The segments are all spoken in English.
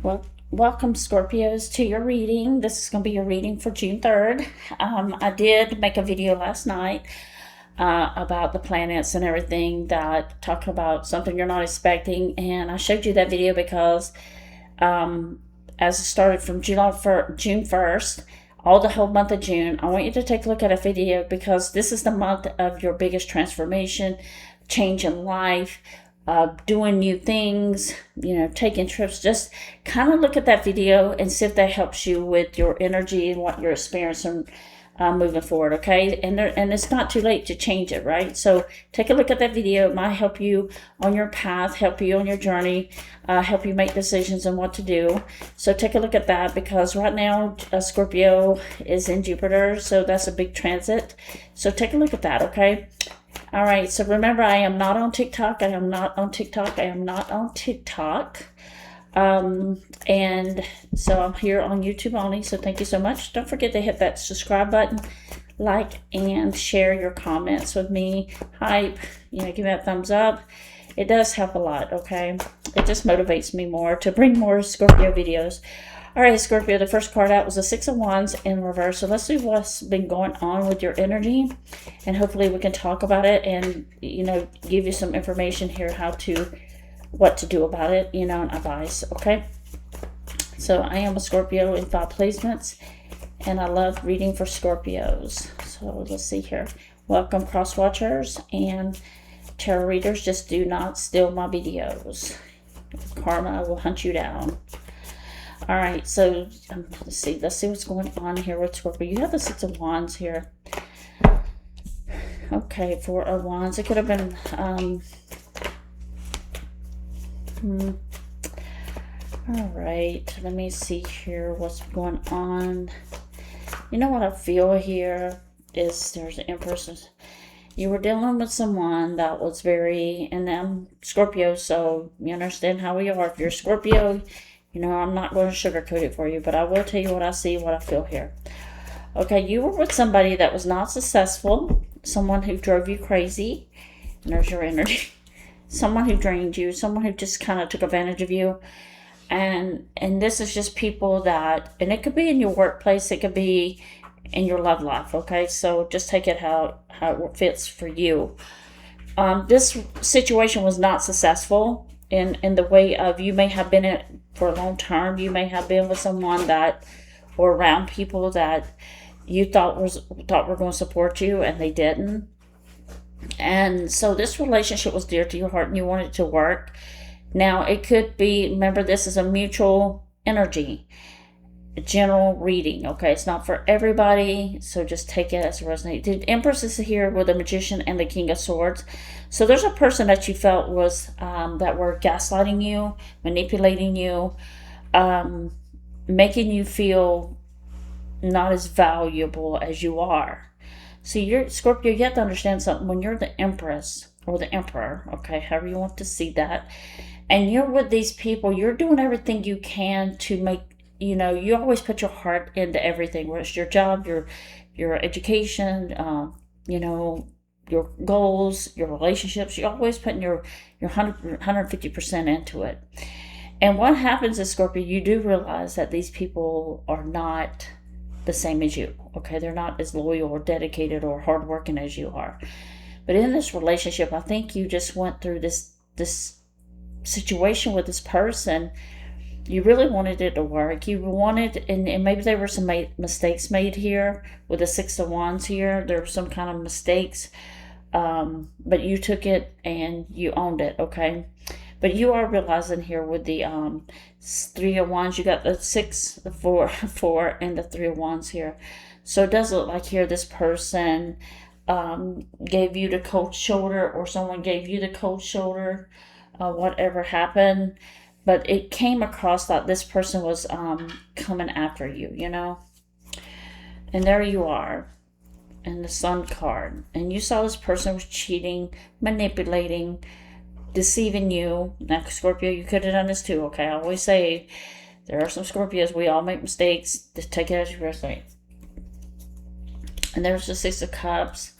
Well, welcome Scorpios to your reading. This is going to be your reading for June 3rd. I did make a video last night about the planets and everything that talk about something you're not expecting. And I showed you that video because as it started from June 1st, all the whole month of June, I want you to take a look at a video because this is the month of your biggest transformation, change in life, doing new things, taking trips. Just kind of look at that video and see if that helps you with your energy and what you're experiencing moving forward, okay? And it's not too late to change it, right? So take a look at that video. It might help you on your path, help you on your journey, help you make decisions on what to do. So take a look at that because right now Scorpio is in Jupiter, so that's a big transit. So take a look at that, okay? All right, so remember, I am not on TikTok. And so I'm here on YouTube only. So thank you so much. Don't forget to hit that subscribe button, like, and share your comments with me. Hype, give me a thumbs up. It does help a lot, okay? It just motivates me more to bring more Scorpio videos. All right, Scorpio, the first card out was the Six of Wands in reverse. So let's see what's been going on with your energy. And hopefully we can talk about it and, give you some information here what to do about it, and advice, okay? So I am a Scorpio in 5 placements. And I love reading for Scorpios. So let's see here. Welcome, cross watchers and tarot readers. Just do not steal my videos. Karma will hunt you down. All right, so let's see what's going on here with Scorpio. You have the Six of Wands here. Okay, Four of Wands. It could have been, all right, let me see here what's going on. You know what I feel here is there's an Empress. You were dealing with someone that was very, and I'm Scorpio, so you understand how we are. If you're Scorpio, I'm not going to sugarcoat it for you, but I will tell you what I see, what I feel here. Okay, you were with somebody that was not successful, someone who drove you crazy, and there's your energy. Someone who drained you, someone who just kind of took advantage of you. And this is just people that, and it could be in your workplace, it could be in your love life, okay? So just take it how it fits for you. This situation was not successful in the way of, you may have been in it for a long term. You may have been with someone that, or around people that you thought were going to support you, and they didn't. And so this relationship was dear to your heart and you wanted it to work. Now it could be, remember, this is a mutual energy, a general reading, okay? It's not for everybody, so just take it as it resonates. The Empress is here with the Magician and the King of Swords. So there's a person that you felt was, that were gaslighting you, manipulating you, making you feel not as valuable as you are. So you're Scorpio, you have to understand something. When you're the Empress or the Emperor, okay, however you want to see that, and you're with these people, you're doing everything you can to make, you always put your heart into everything, whether it's your job, your education, your goals, your relationships. You're always putting your 150% into it. And what happens is, Scorpio, you do realize that these people are not the same as you, okay? They're not as loyal or dedicated or hardworking as you are. But in this relationship, I think you just went through this situation with this person. You really wanted it to work. You wanted, and maybe there were some mistakes made here with the Six of Wands here. There were some kind of mistakes, but you took it and you owned it, okay? But you are realizing here with the Three of Wands, you got the 6, the 4, and the 3 of Wands here. So it does look like here this person gave you the cold shoulder, or someone gave you the cold shoulder, whatever happened. But it came across that this person was coming after you, And there you are, in the Sun card. And you saw this person was cheating, manipulating, deceiving you. Now, Scorpio, you could have done this too, okay? I always say there are some Scorpios, we all make mistakes. Just take it as you resonate. And there's the Six of Cups.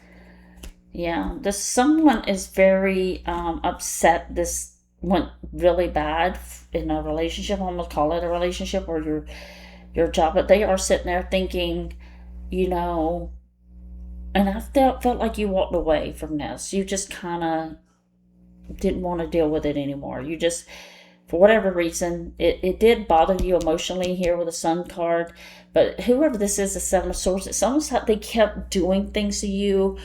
Yeah, someone is very upset went really bad in a relationship, almost call it a relationship, or your job, but they are sitting there thinking, you know, and I felt like you walked away from this. You just kind of didn't want to deal with it anymore. You just, for whatever reason, it did bother you emotionally here with the Sun card. But whoever this is, the Seven of Swords, it's almost like they kept doing things to you,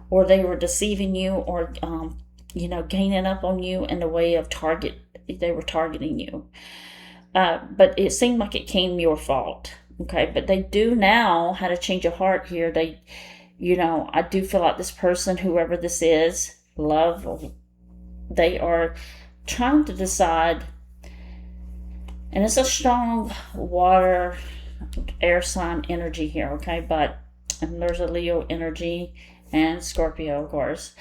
or they were deceiving you, or gaining up on you in the way of they were targeting you. But it seemed like it came your fault. Okay, but they do now had a change of heart here. I do feel like this person, whoever this is, they are trying to decide, and it's a strong water, air sign energy here, okay? And there's a Leo energy and Scorpio, of course.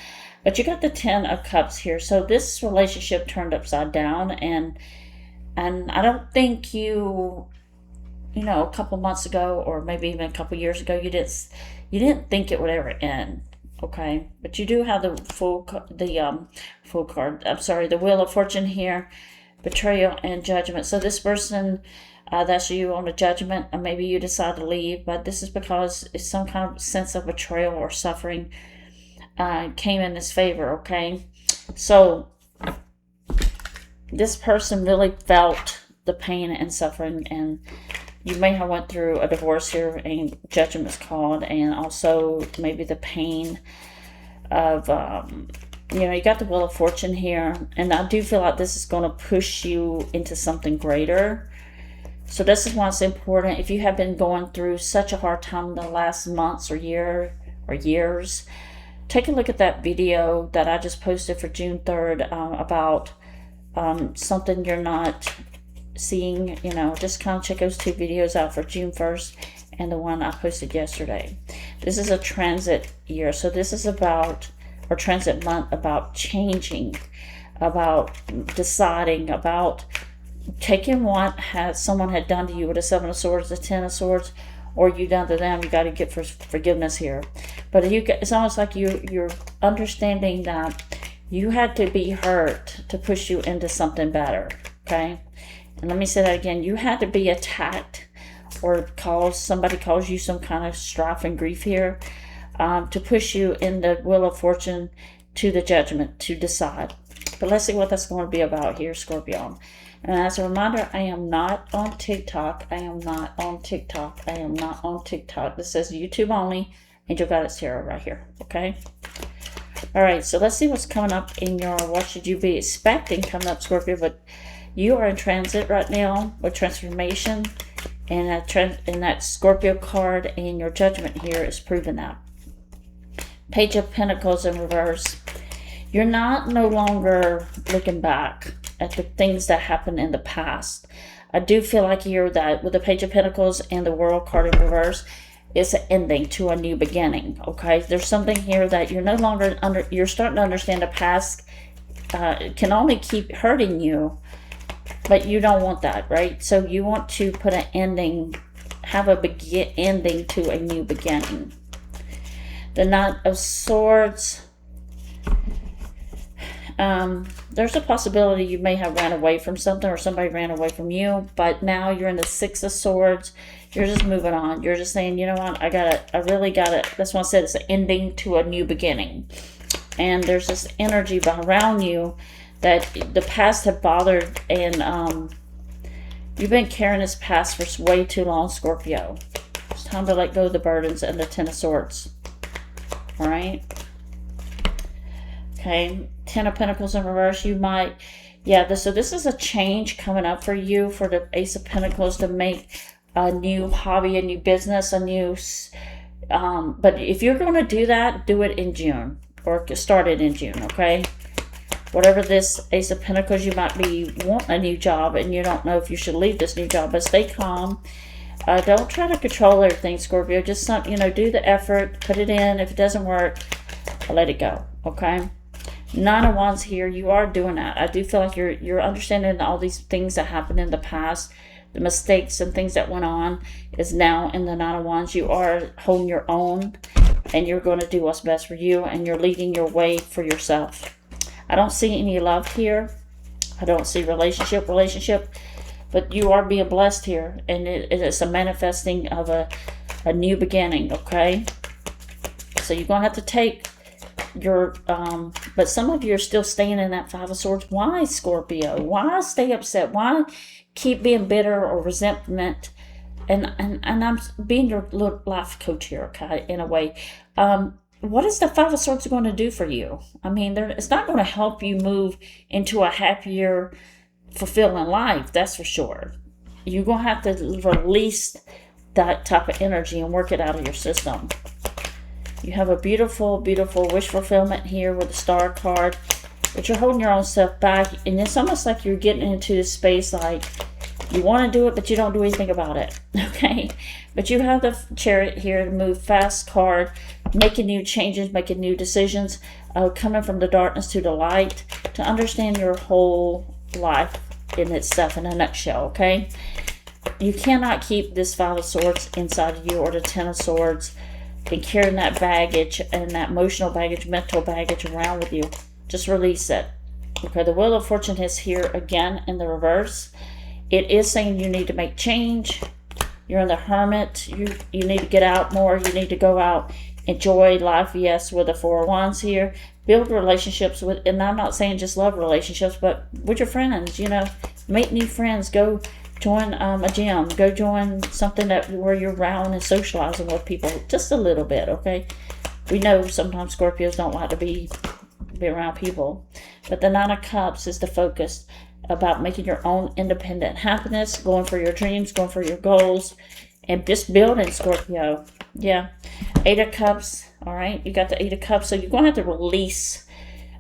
But you got the Ten of Cups here. So this relationship turned upside down, and I don't think a couple months ago, or maybe even a couple years ago, you didn't think it would ever end, okay? But you do have the full card. I'm sorry, the Wheel of Fortune here, betrayal and judgment. So this person, that's you on a judgment, and maybe you decide to leave, but this is because it's some kind of sense of betrayal or suffering came in his favor, okay? So this person really felt the pain and suffering, and you may have went through a divorce here, and judgment's called, and also maybe the pain of, you got the Wheel of Fortune here, and I do feel like this is going to push you into something greater. So this is why it's important. If you have been going through such a hard time in the last months or years, take a look at that video that I just posted for June 3rd about something you're not seeing. Just kind of check those two videos out for June 1st and the one I posted yesterday. This is a transit year, so this is or transit month, about changing, about deciding, about taking what someone had done to you with the Seven of Swords, the Ten of Swords, or you done to them. You got to get forgiveness here. But it's almost like you're understanding that you had to be hurt to push you into something better, okay? And let me say that again. You had to be attacked, or somebody calls you some kind of strife and grief here, to push you in the Wheel of Fortune to the judgment, to decide. But let's see what that's going to be about here, Scorpio. And as a reminder, I am not on TikTok. I am not on TikTok. I am not on TikTok. This says YouTube only. Angel Guidance Tarot right here. Okay? All right. So let's see what's coming up in what should you be expecting coming up, Scorpio. But you are in transit right now with transformation. And that Scorpio card and your judgment here is proving that. Page of Pentacles in reverse. You're no longer looking back at the things that happened in the past. I do feel like here that with the Page of Pentacles and the World card in reverse, it's an ending to a new beginning, okay? There's something here that you're no longer you're starting to understand the past can only keep hurting you, but you don't want that, right? So you want to put an ending, have a ending to a new beginning. The Knight of Swords. There's a possibility you may have ran away from something, or somebody ran away from you, but now you're in the Six of Swords. You're just moving on. You're just saying, you know what, I really gotta, that's why I said it's an ending to a new beginning. And there's this energy around you that the past have bothered, and you've been carrying this past for way too long, Scorpio. It's time to let go of the burdens and the Ten of Swords. All right? Okay, Ten of Pentacles in reverse. You might, so this is a change coming up for you, for the Ace of Pentacles, to make a new hobby, a new business, a new, but if you're going to do that, do it in June, or start it in June, okay? Whatever this Ace of Pentacles, you might be wanting a new job, and you don't know if you should leave this new job, but stay calm. Don't try to control everything, Scorpio. Just, do the effort, put it in. If it doesn't work, let it go, okay? Nine of Wands here, you are doing that. I do feel like you're understanding all these things that happened in the past, the mistakes and things that went on is now in the Nine of Wands. You are holding your own, and you're going to do what's best for you, and you're leading your way for yourself. I don't see any love here. I don't see relationship, but you are being blessed here, and it's a manifesting of a new beginning, okay? So you're going to have to take your, but some of you are still staying in that Five of Swords. Why, Scorpio? Why stay upset? Why keep being bitter or resentment? And I'm being your little life coach here, okay, in a way. What is the Five of Swords going to do for you? I mean, it's not going to help you move into a happier, fulfilling life, that's for sure. You're going to have to release that type of energy and work it out of your system. You have a beautiful, beautiful wish fulfillment here with the Star card, but you're holding your own self back, and it's almost like you're getting into this space like you want to do it, but you don't do anything about it, okay? But you have the Chariot here to move fast card, making new changes, making new decisions, coming from the darkness to the light, to understand your whole life in itself in a nutshell, okay? You cannot keep this Five of Swords inside of you, or the Ten of Swords, and carrying that baggage and that emotional baggage, mental baggage around with you. Just release it. Okay, the Wheel of Fortune is here again in the reverse. It is saying you need to make change. You're in the Hermit. You need to get out more. You need to go out, enjoy life, yes, with the Four of Wands here. Build relationships with, and I'm not saying just love relationships, but with your friends, you know, make new friends. Go join a gym. Go join something where you're around and socializing with people just a little bit, okay? We know sometimes Scorpios don't like to be around people, but the Nine of Cups is the focus about making your own independent happiness, going for your dreams, going for your goals, and just building, Scorpio. Yeah. Eight of Cups. All right. You got the Eight of Cups. So you're going to have to release.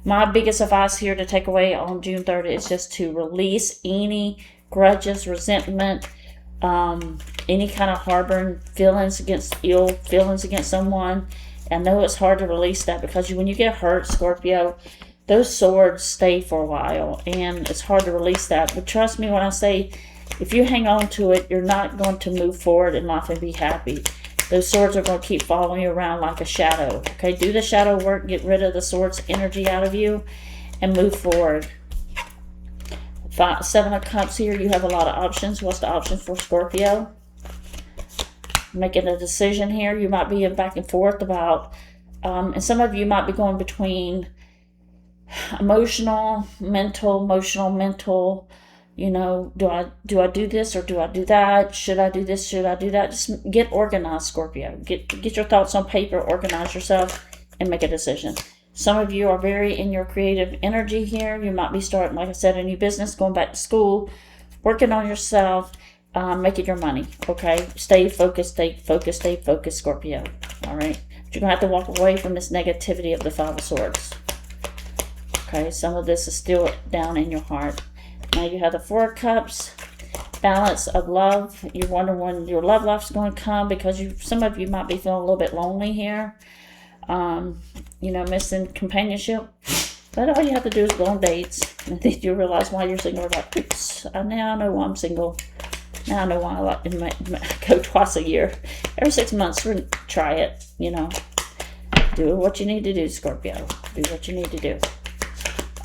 My biggest advice here to take away on June 30th is just to release any grudges, resentment, any kind of harboring feelings ill feelings against someone. I know it's hard to release that because when you get hurt, Scorpio, those swords stay for a while, and it's hard to release that. But trust me when I say, if you hang on to it, you're not going to move forward in life and be happy. Those swords are going to keep following you around like a shadow. Okay, do the shadow work, get rid of the swords energy out of you, and move forward. Seven of Cups here, you have a lot of options. What's the option for Scorpio? Making a decision here. You might be back and forth about, and some of you might be going between emotional, mental, you know, do I do this or do I do that? Should I do this? Should I do that? Just get organized, Scorpio. Get your thoughts on paper, organize yourself, and make a decision. Some of you are very in your creative energy here. You might be starting, like I said, a new business, going back to school, working on yourself, making your money, okay? Stay focused, Scorpio, all right? But you're going to have to walk away from this negativity of the Five of Swords, okay? Some of this is still down in your heart. Now you have the Four of Cups, balance of love. You're wondering when your love life's going to come because some of you might be feeling a little bit lonely here. You know, missing companionship. But all you have to do is go on dates. And then you realize why you're single. Like, oops, now I know why I'm single. Now I know why I like to go twice a year. Every 6 months, try it, you know. Do what you need to do, Scorpio. Do what you need to do.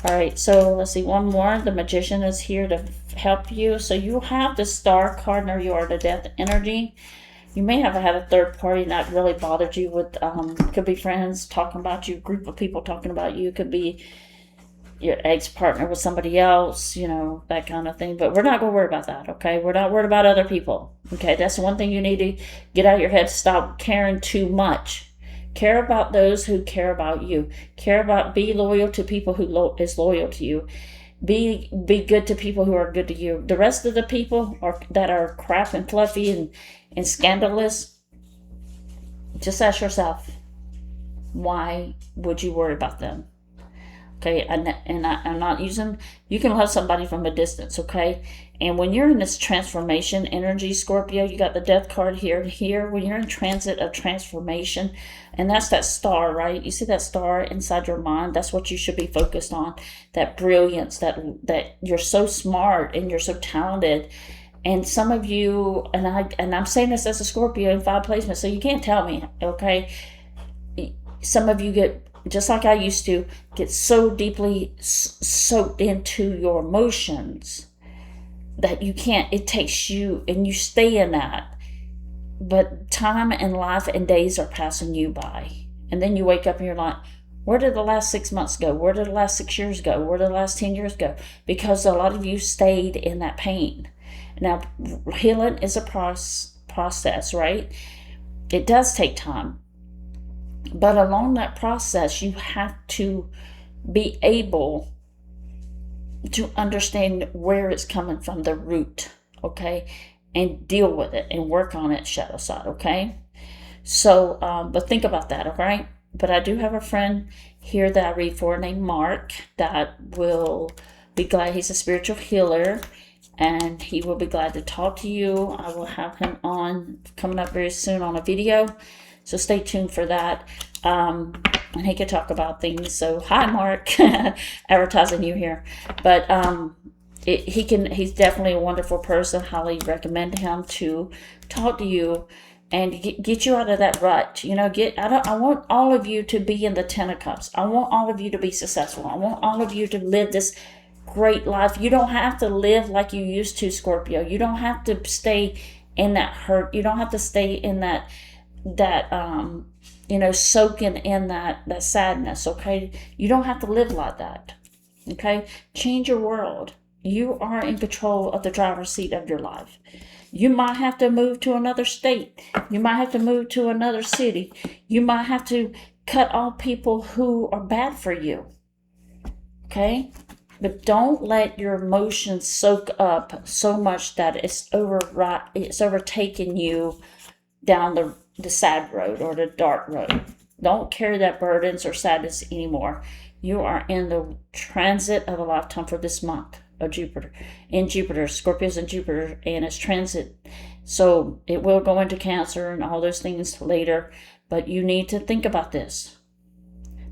All right, so let's see, one more. The Magician is here to help you. So you have the Star card, and there you are, the Death energy. You may have had a third party that really bothered you with, could be friends talking about you, group of people talking about you, could be your ex-partner with somebody else, you know, that kind of thing. But we're not going to worry about that, okay? We're not worried about other people, okay? That's one thing you need to get out of your head. Stop caring too much. Care about those who care about you. Be loyal to people who is loyal to you. Be good to people who are good to you. The rest of the people that are crap and fluffy and scandalous, just ask yourself, why would you worry about them? Okay, I'm not using, you can love somebody from a distance, okay? And when you're in this transformation energy, Scorpio, you got the Death card here and here. When you're in transit of transformation, and that's that star, right? You see that star inside your mind? That's what you should be focused on. That brilliance, that you're so smart and you're so talented. And some of you, and I'm saying this as a Scorpio in 5 placements, so you can't tell me, okay? Some of you get just like I used to, get so deeply soaked into your emotions that you can't, it takes you and you stay in that. But time and life and days are passing you by. And then you wake up and you're like, where did the last 6 months go? Where did the last 6 years go? Where did the last 10 years go? Because a lot of you stayed in that pain. Now, healing is a process, right? It does take time. But along that process, you have to be able to understand where it's coming from, the root, okay? And deal with it and work on it, shadow side, okay? So, but think about that, all right? But I do have a friend here that I read for named Mark that will be glad. He's a spiritual healer, and he will be glad to talk to you. I will have him on coming up very soon on a video, so stay tuned for that. And he can talk about things. So hi, Mark. Advertising you here. But he's definitely a wonderful person. Highly recommend him to talk to you and get you out of that rut. You know, I want all of you to be in the 10 of Cups. I want all of you to be successful. I want all of you to live this great life. You don't have to live like you used to, Scorpio. You don't have to stay in that hurt. You don't have to stay in that soaking in that sadness, okay? You don't have to live like that, okay? Change your world. You are in control of the driver's seat of your life. You might have to move to another state. You might have to move to another city. You might have to cut off people who are bad for you, okay? But don't let your emotions soak up so much that it's overtaking you down the sad road or the dark road. Don't carry that burdens or sadness anymore. You are in the transit of a lifetime for this month of Jupiter. In Jupiter, Scorpio's in Jupiter, and it's transit. So it will go into Cancer and all those things later, but you need to think about this.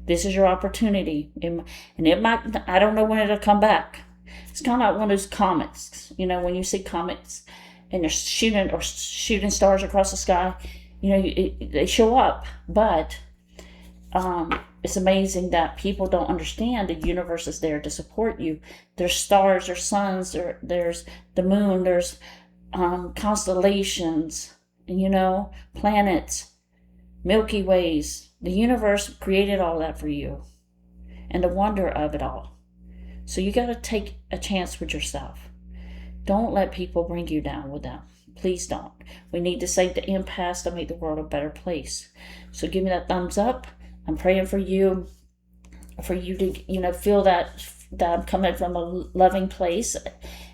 This is your opportunity. And it might, I don't know when it'll come back. It's kind of like one of those comets. You know, when you see comets and they're shooting stars across the sky, you know, they show up. But it's amazing that people don't understand the universe is there to support you. There's stars, there's suns, there's the moon, there's constellations, you know, planets, Milky Ways. The universe created all that for you and the wonder of it all. So you got to take a chance with yourself. Don't let people bring you down with them. Please don't. We need to save the impasse to make the world a better place. So give me that thumbs up. I'm praying for you to, you know, feel that I'm coming from a loving place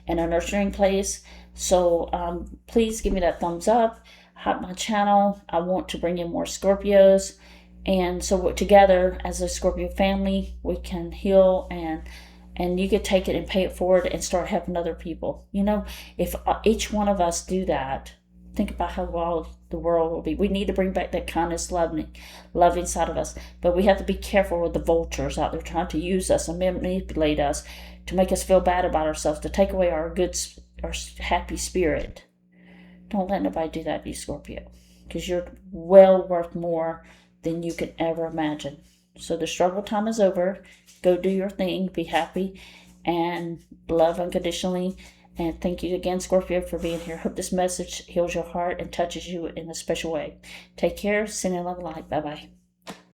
and a nurturing place. So please give me that thumbs up. Help my channel. I want to bring in more Scorpios. And so together as a Scorpio family, we can heal and you could take it and pay it forward and start helping other people. You know, if each one of us do that, think about how wild the world will be. We need to bring back that kindness, loving side of us. But we have to be careful with the vultures out there trying to use us and manipulate us to make us feel bad about ourselves, to take away our happy spirit. Don't let nobody do that to you, Scorpio, because you're well worth more than you can ever imagine. So the struggle time is over. Go do your thing. Be happy and love unconditionally. And thank you again, Scorpio, for being here. Hope this message heals your heart and touches you in a special way. Take care. Send in love and light. Bye-bye.